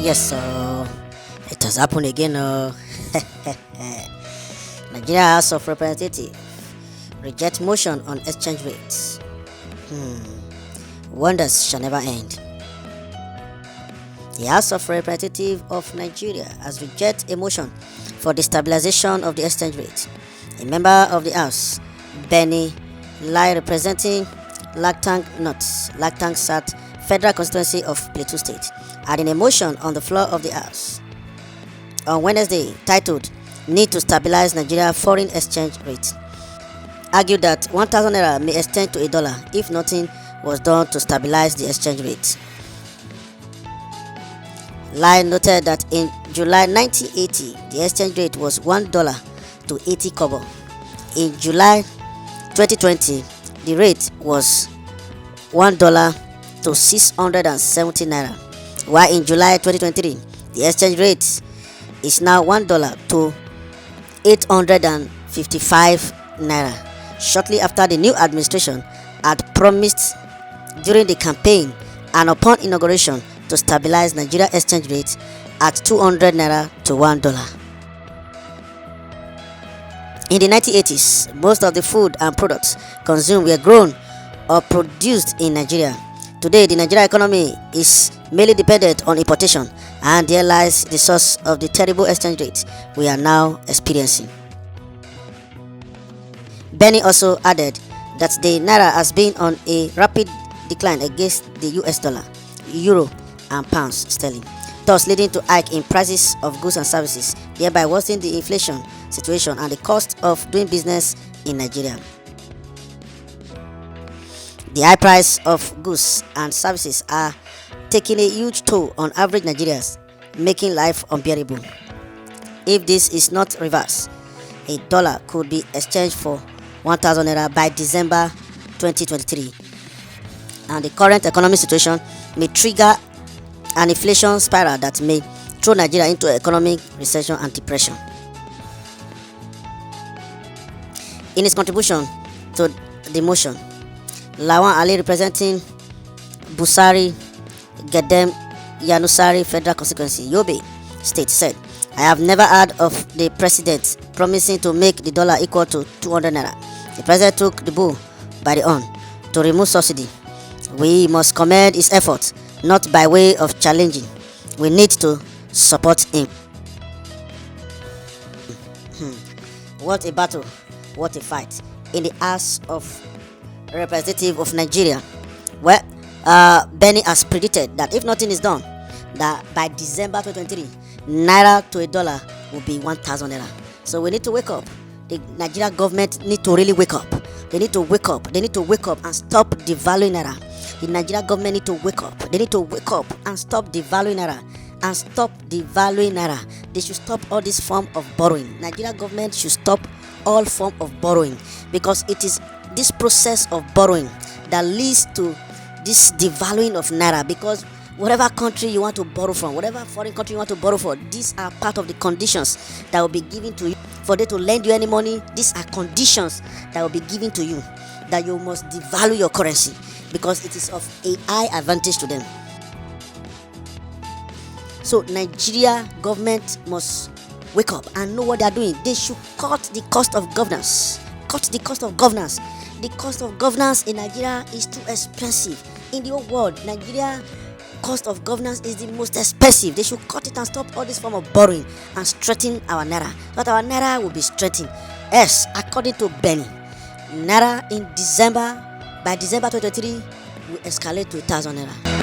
Yes, it has happened again. Nigeria House of Representatives reject motion on exchange rates. Wonders shall never end. The House of Representatives of Nigeria has rejected a motion for the stabilization of the exchange rate. A member of the House, Benny Lai, representing Lactang South Federal Constituency of Plateau State, had in a motion on the floor of the House on Wednesday titled "Need to Stabilize Nigeria Foreign Exchange Rate," argued that 1,000 naira may extend to $1 if nothing was done to stabilize the exchange rate. Lai noted that in July 1980, the exchange rate was $1 to 80 kobo. In July 2020, the rate was $1 to 670 naira, while in July 2023, the exchange rate is now $1 to 855 naira. Shortly after the new administration had promised during the campaign and upon inauguration to stabilize Nigeria exchange rate at 200 naira to $1. In the 1980s, most of the food and products consumed were grown or produced in Nigeria. Today, the Nigeria economy is mainly dependent on importation, and there lies the source of the terrible exchange rate we are now experiencing. Benny also added that the Naira has been on a rapid decline against the US dollar, euro, and pounds sterling, thus leading to hike in prices of goods and services, thereby worsening the inflation situation and the cost of doing business in Nigeria. The high price of goods and services are taking a huge toll on average Nigerians, making life unbearable. If this is not reversed, $1 could be exchanged for 1,000 naira by December 2023, and the current economic situation may trigger an inflation spiral that may throw Nigeria into economic recession and depression. In his contribution to the motion, Lawan Ali, representing Busari Gedem Yanusari Federal Constituency, Yobe State, said, "I have never heard of the president promising to make the dollar equal to 200 naira. The president took the bull by the horn to remove subsidy. We must commend his efforts, not by way of challenging. We need to support him." What a battle, what a fight in the House of Representatives of Nigeria, where Benny has predicted that if nothing is done, that by December 2023, Naira to $1 will be 1,000 naira. So we need to wake up. The Nigeria government need to really wake up. They need to wake up. They need to wake up and stop devaluing Naira. The Nigeria government need to wake up. They need to wake up and stop devaluing Naira. And stop devaluing Naira. They should stop all this form of borrowing. Nigeria government should stop all form of borrowing, because it is this process of borrowing that leads to this devaluing of Naira. Because whatever country you want to borrow from, whatever foreign country you want to borrow for, these are part of the conditions that will be given to you for them to lend you any money. These are conditions that will be given to you, that you must devalue your currency because it is of a high advantage to them. So Nigeria government must wake up and know what they are doing. They should cut the cost of governance. Cut the cost of governance. The cost of governance in Nigeria is too expensive. In the whole world, Nigeria cost of governance is the most expensive. They should cut it and stop all this form of borrowing and strengthen our Naira, so that our Naira will be strengthened. Yes, according to Benny, Naira in December, by December 2023, will escalate to 1,000 naira.